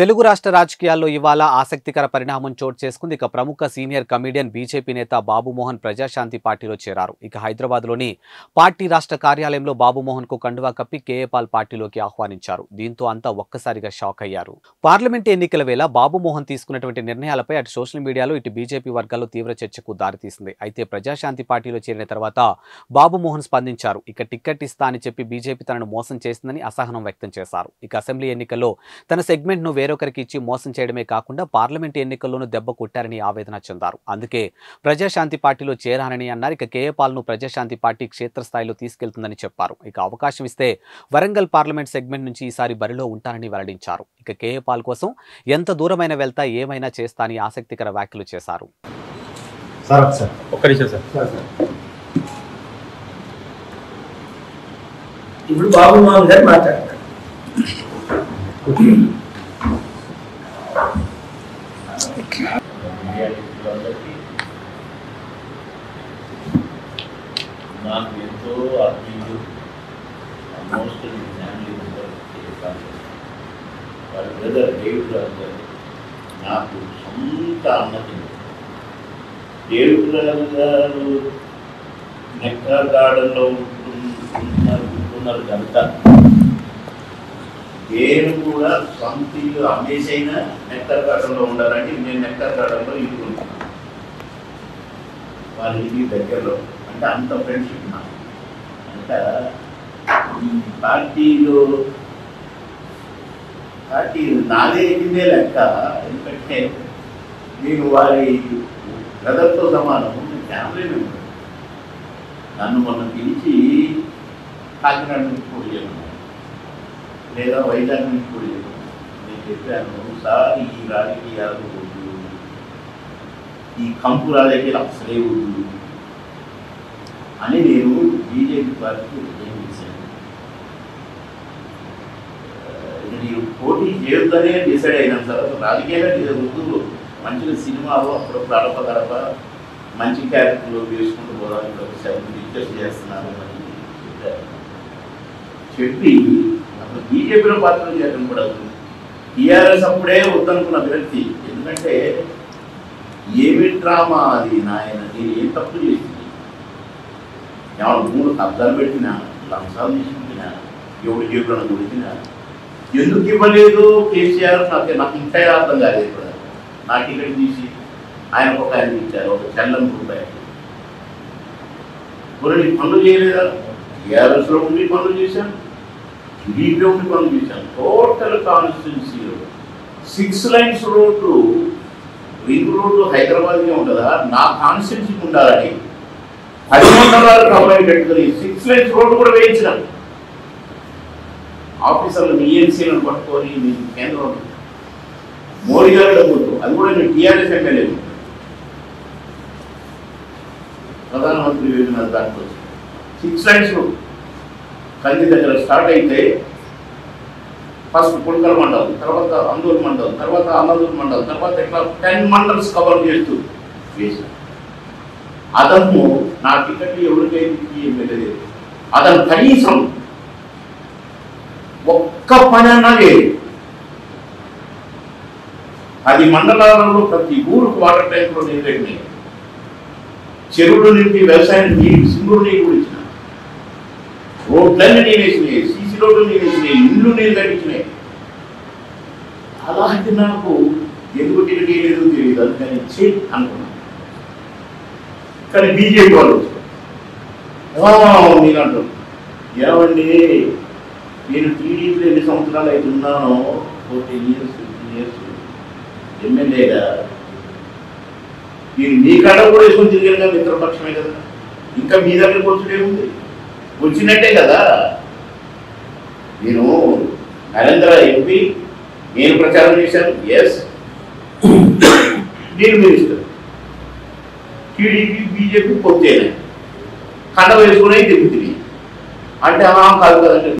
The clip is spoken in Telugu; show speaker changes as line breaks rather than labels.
తెలుగు రాష్ట్ర రాజకీయాల్లో ఇవాళ ఆసక్తికర పరిణామం చోటు చేసుకుంది. ఇక ప్రముఖ సీనియర్ కమెడియన్ బీజేపీ నేత బాబుమోహన్ ప్రజాశాంతి పార్టీలో చేరారు. ఇక హైదరాబాద్లోని పార్టీ రాష్ట్ర కార్యాలయంలో బాబుమోహన్కు కండువా కప్పి కేఏ పాల్ పార్టీలోకి ఆహ్వానించారు. దీంతో అంతా ఒక్కసారిగా షాక్ అయ్యారు. పార్లమెంట్ ఎన్నికల వేళ బాబుమోహన్ తీసుకున్నటువంటి నిర్ణయాలపై అటు సోషల్ మీడియాలో ఇటు బీజేపీ వర్గాల్లో తీవ్ర చర్చకు దారితీసింది. అయితే ప్రజాశాంతి పార్టీలో చేరిన తర్వాత బాబుమోహన్ స్పందించారు. ఇక టిక్కెట్ ఇస్తా అని చెప్పి బీజేపీ తనను మోసం చేసిందని అసహనం వ్యక్తం చేశారు. ఇక అసెంబ్లీ ఎన్నికల్లో తన సెగ్మెంట్ను వేరొకరికి ఇచ్చి మోసం చేయడమే కాకుండా పార్లమెంట్ ఎన్నికల్లోనూ దెబ్బ కొట్టారని ఆవేదన చెందారు. అందుకే ప్రజాశాంతి పార్టీలో చేరానని అన్నారు. ఇక కేఏ పాల్ను ప్రజాశాంతి పార్టీ క్షేత్రస్థాయిలో తీసుకెళ్తుందని చెప్పారు. ఇక అవకాశం ఇస్తే వరంగల్ పార్లమెంట్ సెగ్మెంట్ నుంచి ఈసారి బరిలో ఉంటానని వెల్లడించారు. ఇక కేఏ పాల్ కోసం ఎంత దూరమైన వెళ్తా ఏమైనా చేస్తా అని ఆసక్తికర వ్యాఖ్యలు చేశారు.
ఇప్పుడు బాబుమోహన్ గారు మాట్లాడతారు.
నాకు ఎంతో ఆత్మీయులు ఆల్మోస్ట్ ఫ్యామిలీ మెంబర్ వారి బ్రదర్ డేవిడ్ రాజు గారు నాకు సొంత అన్నది. డేవిడ్ రాజు గారు నెక్కర్ గార్డెన్లో ఉంటున్నారు కనుక నేను కూడా సొంత ఇల్లు అమ్మేసైనా నెక్కర్ గార్డెన్లో ఉండాలంటే నేను నెక్కర్ గార్డెన్లో ఇల్లు ఉంటున్నాను. వాళ్ళ ఇంటికి దగ్గరలో అంటే అంత ఫ్రెండ్షిప్ నాకు. అంటే ఈ పార్టీ నాదే ఎక్కిందే లెక్క. ఎందుకంటే నేను వారి బ్రదర్తో సమానం, ఫ్యామిలీ మెంబర్. నన్ను మొన్న పిలిచి కాకినాడ నుంచి పోటీ చేయమన్నాను, లేదా వైజాగ్ నుంచి పోటీ చేయమన్నాను. నేను చెప్పాను, సార్ ఈ రాజకీయాలు వద్దు, ఈ కంపు రాజకీయాలు అసలే వద్దు అని నేను బీజేపీ పార్టీకి రిజైన్ చేశాను. నేను పోటీ చేయొద్దనే డిసైడ్ అయినాను సార్. రాజకీయాలు వద్దు, మంచిగా సినిమాలో అప్పుడప్పుడు అడప గడప మంచి క్యారెక్టర్లు వేసుకుంటూ పోదాం, రిక్వెస్ట్ చేస్తున్నాను అని చెప్పారు. చెప్పి అప్పుడు బీజేపీలో పాత్రలు చేయడం కూడా అవుతుంది. టీఆర్ఎస్ అప్పుడే వద్దనుకున్న వ్యక్తి. ఎందుకంటే ఏమి డ్రామా అది నాయన, నేను ఏం తప్పు చేసింది? ఎవరు 3 కబ్జాలు పెట్టినా, లంచాలు తీసుకుంటున్నా, ఎవరు జేబులను కొడుతున్నా, ఎందుకు ఇవ్వలేదు కేసీఆర్ నాకు ఇంకా అర్థం కాలేదు. కూడా నాకు ఇక్కడ తీసి ఆయనకు ఒక ఆయన ఇచ్చారు, ఒక చల్లని రూపాయి. కొన్ని పనులు చేయలేదా? టీఆర్ఎస్లో ఉండి పనులు చేశాను, టీడీపీలో ఉండి పనులు చేశాను. టోటల్ కాన్స్టిట్యున్సీలో 6 లైన్స్ రోడ్లు, రింగ్ రోడ్డు హైదరాబాద్గా ఉంటుందా? నా కాన్స్టిట్యున్సీకి ఉండాలని 10 మండలాలు కంబైన్ పెట్టుకుని 6 లైన్స్ రోడ్డు కూడా వేయించినాం. ఆఫీసర్లు ఈఎన్సీలను పట్టుకొని నేను కేంద్రం మోడీ గారు డబ్బులు, అది కూడా నేను టీఆర్ఎస్ ఎమ్మెల్యే ప్రధానమంత్రి యోజన దాంట్లో 6 లైన్స్ రోడ్ కంది దగ్గర స్టార్ట్ అయితే ఫస్ట్ పుల్కల్ మండలం, తర్వాత అందూరు మండలం, తర్వాత అన్నదూరు మండలం, తర్వాత ఇట్లా 10 మండల్స్ కవర్ చేస్తూ వేసాను. అతను నా టికెట్ ఎవరికైతే ఎమ్మెల్యే అతను కనీసం ఒక్క పని అన్నా లేదు. 10 మండలాలలో ప్రతి ఊరుకు వాటర్ ట్యాంకులో నీళ్ళు పెట్టినాయి, చెరువులు నింపి వ్యవసాయం నీళ్ళు, సింగూరు నీళ్ళు కూడా ఇచ్చినాయి, రోడ్లన్నీ నీళ్ళు వేసినాయి, సీసీ రోడ్లు నీళ్ళు వేసినాయి, ఇళ్ళు నీళ్ళు కట్టించినాయి. అలాంటి నాకు ఎందుకు టికెట్ లేదు తెలియదు, అందుకని చెయ్యి అనుకున్నాను. కానీ బీజేపీ వాళ్ళు నేను అంటారు, ఏమండి నేను టీడీపీలో ఎన్ని సంవత్సరాలు అయితే ఉన్నానో 14 years 15 years ఎమ్మెల్యేగా నేను మీ కాడ కూడా వేసుకొని తిరిగానుగా, మిత్రపక్షమే కదా. ఇంకా మీ దగ్గరికి వచ్చుడేముంది? వచ్చినట్టే కదా. నేను నరేంద్ర ఎంపీ, నేను ప్రచారం చేశాను, ఎస్ నేను మినిస్టర్. టీడీపీ బీజేపీ పొత్తేనే కండ వేసుకునే తిరుగుతుంది అంటే కాదు కదండి.